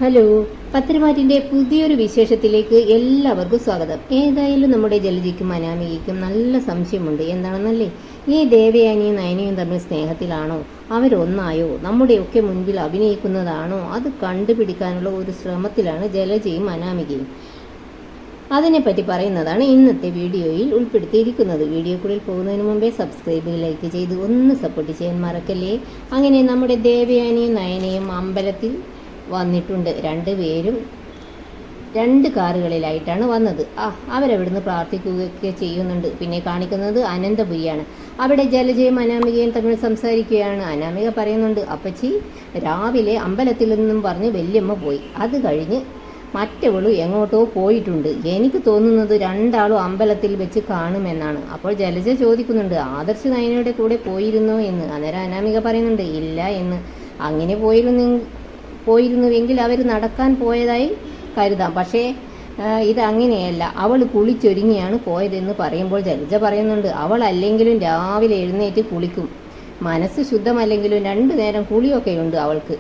Hello, പത്തരമാറ്റിന്റെ പുതിയൊരു വിശേഷത്തിലേക്ക് എല്ലാവർക്കും സ്വാഗതം. ഏതായാലും നമ്മുടെ ജലജയ്ക്കും അനാമികയ്ക്കും നല്ല സംശയമുണ്ട്. എന്താണെന്നല്ലേ, ഈ ദേവയാനിയും നയനയും തമ്മിൽ സ്നേഹത്തിലാണോ, അവരൊന്നായോ, നമ്മുടെയൊക്കെ മുൻപിൽ അഭിനയിക്കുന്നതാണോ, അത് കണ്ടുപിടിക്കാനുള്ള ഒരു ശ്രമത്തിലാണ് ജലജയും അനാമികയും. അതിനെപ്പറ്റി പറയുന്നതാണ് ഇന്നത്തെ വീഡിയോയിൽ ഉൾപ്പെടുത്തിയിരിക്കുന്നത്. വീഡിയോക്കുള്ളിൽ പോകുന്നതിന് മുമ്പേ സബ്സ്ക്രൈബ്, ലൈക്ക് ചെയ്ത് ഒന്ന് സപ്പോർട്ട് ചെയ്യാൻ മറക്കല്ലേ. അങ്ങനെ നമ്മുടെ ദേവയാനിയും നയനയും അമ്പലത്തിൽ വന്നിട്ടുണ്ട്. രണ്ടുപേരും രണ്ട് കാറുകളിലായിട്ടാണ് വന്നത്. അവരവിടുന്ന് പ്രാർത്ഥിക്കുകയൊക്കെ ചെയ്യുന്നുണ്ട്. പിന്നെ കാണിക്കുന്നത് അനന്തപുരിയാണ്. അവിടെ ജലജയും അനാമികയും തമ്മിൽ സംസാരിക്കുകയാണ്. അനാമിക പറയുന്നുണ്ട്, അപ്പച്ചി രാവിലെ അമ്പലത്തിൽ നിന്നും പറഞ്ഞ് വല്യമ്മ പോയി, അത് കഴിഞ്ഞ് മറ്റവളും എങ്ങോട്ടോ പോയിട്ടുണ്ട്. എനിക്ക് തോന്നുന്നത് രണ്ടാളും അമ്പലത്തിൽ വെച്ച് കാണുമെന്നാണ്. അപ്പോൾ ജലജ ചോദിക്കുന്നുണ്ട്, ആദർശ് നയനയുടെ കൂടെ പോയിരുന്നോ എന്ന്. അന്നേരം അനാമിക പറയുന്നുണ്ട്, ഇല്ല എന്ന്. അങ്ങനെ പോയിരുന്നുവെങ്കിൽ അവർ നടക്കാൻ പോയതായി കരുതാം. പക്ഷേ ഇത് അങ്ങനെയല്ല, അവൾ കുളിച്ചൊരുങ്ങിയാണ് പോയതെന്ന് പറയുമ്പോൾ ജലജ പറയുന്നുണ്ട്, അവൾ അല്ലെങ്കിലും രാവിലെ എഴുന്നേറ്റ് കുളിക്കും. മനസ്സ് ശുദ്ധമല്ലെങ്കിലും 2 നേരം കുളിയൊക്കെയുണ്ട് അവൾക്ക്.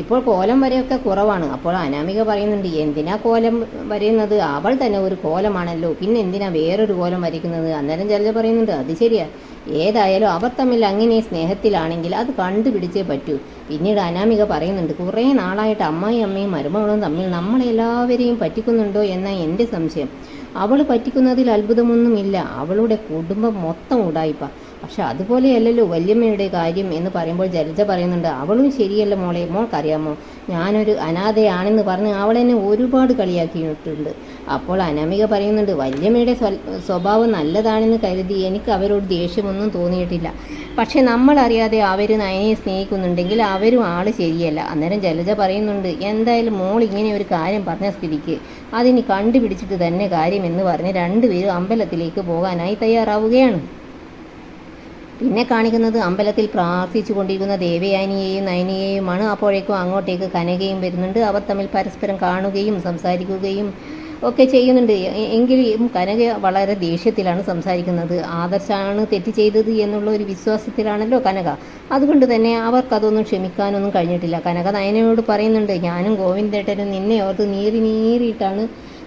ഇപ്പോൾ കോലം വരെയൊക്കെ കുറവാണ്. അപ്പോൾ അനാമിക പറയുന്നുണ്ട്, എന്തിനാ കോലം വരയുന്നത്, അവൾ തന്നെ ഒരു കോലമാണല്ലോ, പിന്നെ എന്തിനാ വേറൊരു കോലം വരയ്ക്കുന്നത്. അന്നേരം ജലജ പറയുന്നുണ്ട്, അത് ശരിയാ, ഏതായാലും അവർ തമ്മിൽ അങ്ങനെ സ്നേഹത്തിലാണെങ്കിൽ അത് കണ്ടുപിടിച്ചേ പറ്റൂ. പിന്നീട് അനാമിക പറയുന്നുണ്ട്, കുറേ നാളായിട്ട് അമ്മയും മരുമകളും തമ്മിൽ നമ്മളെല്ലാവരെയും പറ്റിക്കുന്നുണ്ടോ എന്നാ എൻ്റെ സംശയം. അവൾ പറ്റിക്കുന്നതിൽ അത്ഭുതമൊന്നുമില്ല, അവളുടെ കുടുംബം മൊത്തം ഉടായിപ്പ. പക്ഷെ അതുപോലെയല്ലല്ലോ വല്യമ്മയുടെ കാര്യം എന്ന് പറയുമ്പോൾ ജലജ പറയുന്നുണ്ട്, അവളും ശരിയല്ല മോളെ, മോൾക്കറിയാമോ, ഞാനൊരു അനാഥയാണെന്ന് പറഞ്ഞ് അവളെന്നെ ഒരുപാട് കളിയാക്കിയിട്ടുണ്ട്. അപ്പോൾ അനാമിക പറയുന്നുണ്ട്, വല്യമ്മയുടെ സ്വഭാവം നല്ലതാണെന്ന് കരുതി എനിക്ക് അവരോട് ദേഷ്യമൊന്നും തോന്നിയിട്ടില്ല. പക്ഷെ നമ്മളറിയാതെ അവർ നയനയെ സ്നേഹിക്കുന്നുണ്ടെങ്കിൽ അവരും ആള് ശരിയല്ല. അന്നേരം ജലജ പറയുന്നുണ്ട്, എന്തായാലും മോൾ ഇങ്ങനെ ഒരു കാര്യം പറഞ്ഞ സ്ഥിതിക്ക് അതിന് കണ്ടുപിടിച്ചിട്ട് തന്നെ കാര്യം എന്ന് പറഞ്ഞ് രണ്ടുപേരും അമ്പലത്തിലേക്ക് പോകാനായി തയ്യാറാവുകയാണ്. പിന്നെ കാണിക്കുന്നത് അമ്പലത്തിൽ പ്രാർത്ഥിച്ചു കൊണ്ടിരിക്കുന്ന ദേവയാനിയെയും നയനയെയുമാണ്. അപ്പോഴേക്കും അങ്ങോട്ടേക്ക് കനകയും വരുന്നുണ്ട്. അവർ തമ്മിൽ പരസ്പരം കാണുകയും സംസാരിക്കുകയും ഒക്കെ ചെയ്യുന്നുണ്ട്. എങ്കിലും കനക വളരെ ദേഷ്യത്തിലാണ് സംസാരിക്കുന്നത്. ആദർശാണ് തെറ്റ് ചെയ്തത് എന്നുള്ള ഒരു വിശ്വാസത്തിലാണല്ലോ കനക. അതുകൊണ്ട് തന്നെ അവർക്കതൊന്നും ക്ഷമിക്കാനൊന്നും കഴിഞ്ഞിട്ടില്ല. കനക നയനയോട് പറയുന്നുണ്ട്, ഞാനും ഗോവിന്ദേട്ടനും നിന്നെ ഓർത്ത് നീറിയിട്ടാണ്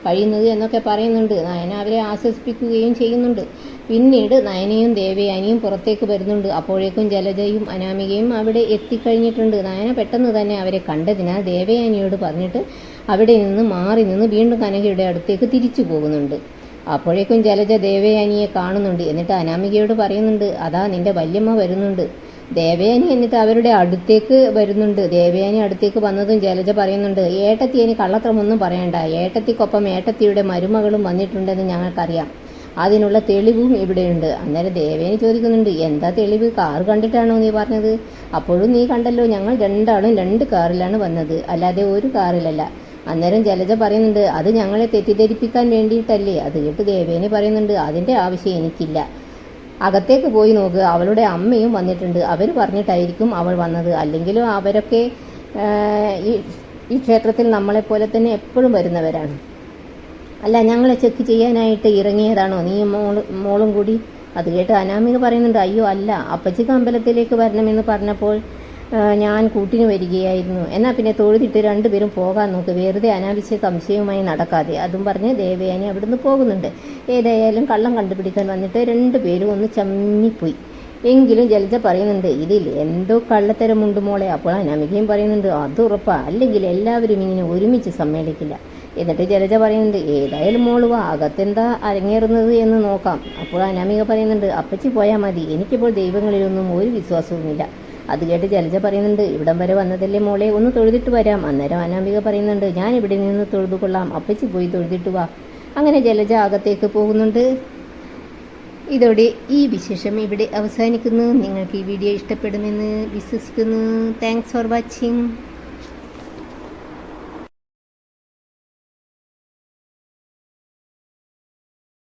കഴിയുന്നത് എന്നൊക്കെ പറയുന്നുണ്ട്. നയന അവരെ ആശ്വസിപ്പിക്കുകയും ചെയ്യുന്നുണ്ട്. പിന്നീട് നയനയും ദേവയാനിയും പുറത്തേക്ക് വരുന്നുണ്ട്. അപ്പോഴേക്കും ജലജയും അനാമികയും അവിടെ എത്തിക്കഴിഞ്ഞിട്ടുണ്ട്. നയന പെട്ടെന്ന് തന്നെ അവരെ കണ്ടതിനാൽ ദേവയാനിയോട് പറഞ്ഞിട്ട് അവിടെ നിന്ന് മാറി നിന്ന് വീണ്ടും കനകയുടെ അടുത്തേക്ക് തിരിച്ചു പോകുന്നുണ്ട്. അപ്പോഴേക്കും ജലജ ദേവയാനിയെ കാണുന്നുണ്ട്. എന്നിട്ട് അനാമികയോട് പറയുന്നുണ്ട്, അതാ നിന്റെ വല്യമ്മ വരുന്നുണ്ട്. ദേവയാനി എന്നിട്ട് അവരുടെ അടുത്തേക്ക് വരുന്നുണ്ട്. ദേവയാനി അടുത്തേക്ക് വന്നതും ജലജ പറയുന്നുണ്ട്, ഏട്ടത്തി ഇനി കള്ളത്തരമൊന്നും പറയണ്ട, ഏട്ടത്തിക്കൊപ്പം ഏട്ടത്തിയുടെ മരുമകളും വന്നിട്ടുണ്ടെന്ന് ഞങ്ങൾക്കറിയാം, അതിനുള്ള തെളിവും ഇവിടെയുണ്ട്. അന്നേരം ദേവയാനി ചോദിക്കുന്നുണ്ട്, എന്താ തെളിവ്, കാർ കണ്ടിട്ടാണോ നീ പറഞ്ഞത്? അപ്പോഴും നീ കണ്ടല്ലോ, ഞങ്ങൾ രണ്ടാളും 2 കാറിലാണ് വന്നത്, അല്ലാതെ ഒരു കാറിലല്ല. അന്നേരം ജലജ പറയുന്നുണ്ട്, അത് ഞങ്ങളെ തെറ്റിദ്ധരിപ്പിക്കാൻ വേണ്ടിയിട്ടല്ലേ. അത് കേട്ട് ദേവയാനി പറയുന്നുണ്ട്, അതിൻ്റെ ആവശ്യം എനിക്കില്ല, അകത്തേക്ക് പോയി നോക്ക്, അവളുടെ അമ്മയും വന്നിട്ടുണ്ട്, അവർ പറഞ്ഞിട്ടായിരിക്കും അവൾ വന്നത്, അല്ലെങ്കിലും അവരൊക്കെ ഈ ക്ഷേത്രത്തിൽ നമ്മളെപ്പോലെ തന്നെ എപ്പോഴും വരുന്നവരാണ്, അല്ല ഞങ്ങളെ ചെക്ക് ചെയ്യാനായിട്ട് ഇറങ്ങിയതാണോ നീ മോളും കൂടി? അത് കേട്ട് അനാമിക പറയുന്നുണ്ട്, അയ്യോ അല്ല, അപ്പച്ചിക്ക് അമ്പലത്തിലേക്ക് വരണമെന്ന് പറഞ്ഞപ്പോൾ ഞാൻ കൂട്ടിന് വരികയായിരുന്നു. എന്നാൽ പിന്നെ തൊഴുതിട്ട് 2 പേരും പോകാൻ നോക്ക്, വെറുതെ അനാവശ്യ സംശയവുമായി നടക്കാതെ. അതും പറഞ്ഞ് ദേവയാനി അവിടുന്ന് പോകുന്നുണ്ട്. ഏതായാലും കള്ളം കണ്ടുപിടിക്കാൻ വന്നിട്ട് 2 പേരും ഒന്ന് ചമ്മിപ്പോയി. എങ്കിലും ജലജ പറയുന്നുണ്ട്, ഇതിൽ എന്തോ കള്ളത്തരമുണ്ട് മോളെ. അപ്പോൾ അനാമികയും പറയുന്നുണ്ട്, അത് ഉറപ്പാ, അല്ലെങ്കിൽ എല്ലാവരും ഇങ്ങനെ ഒരുമിച്ച് സമ്മേളിക്കില്ല. എന്നിട്ട് ജലജ പറയുന്നുണ്ട്, ഏതായാലും മോള് വാ, അകത്തെന്താ അരങ്ങേറുന്നത് എന്ന് നോക്കാം. അപ്പോൾ അനാമിക പറയുന്നുണ്ട്, അപ്പച്ചി പോയാൽ മതി, എനിക്കിപ്പോൾ ദൈവങ്ങളിലൊന്നും ഒരു വിശ്വാസവുമില്ല. അത് കേട്ട് ജലജ പറയുന്നുണ്ട്, ഇവിടം വരെ വന്നതല്ലേ മോളെ, ഒന്ന് തൊഴുതിട്ട് വരാം. അന്നേരം അനാമിക പറയുന്നുണ്ട്, ഞാൻ ഇവിടെ നിന്ന് തൊഴുതുകൊള്ളാം, അപ്പച്ചി പോയി തൊഴുതിട്ട് വാ. അങ്ങനെ ജലജ അകത്തേക്ക് പോകുന്നുണ്ട്. ഇതോടെ ഈ വിശേഷം ഇവിടെ അവസാനിക്കുന്നു. നിങ്ങൾക്ക് ഈ വീഡിയോ ഇഷ്ടപ്പെടുമെന്ന് വിശ്വസിക്കുന്നു. Thanks for watching.